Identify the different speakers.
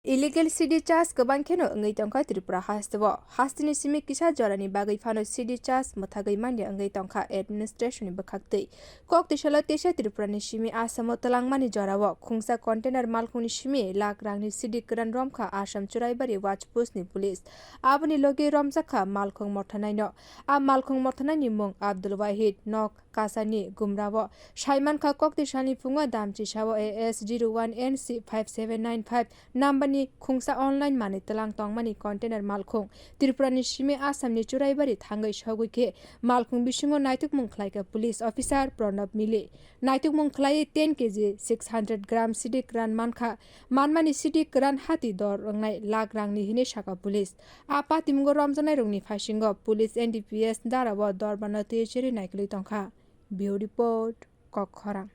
Speaker 1: Illegal sidhi charge goban kheno ngai tongkha Tripura hastebo hastini simi kisa jorani bagai phano sidhi charge mothagai mani ngai tongkha administration ni bakhaktei Kokti salo tesa Tripura ni simi assam twlang mani jorao khungsa container malkhung ni simi Lakh rangni sidhi kwran romkha assam churaibari watchpost ni police.abo ni logi romjak malkhung morthanai no malkhung morthanai ni mung Abdul Waheed nok kasani gumrao Saiman kha Kokti sani punga damchi sawo AS 01NC 5795 number ni khungsa online mani twlang tongmani container malkhung Tripura ni simi assam ni churaibari thangai sogui ke malkhung bisingo naituk mung khlaika police officer Pranab mili naituk mung khlai 10 kg 600 gram sidhi kwran manmani sidhi kwran hati dor ngai Lakh rangni hine saka police apa timgo romjanai rongni phasingo police NDPS darawo dor bana te cheri naikli tongkha bureau report Kokti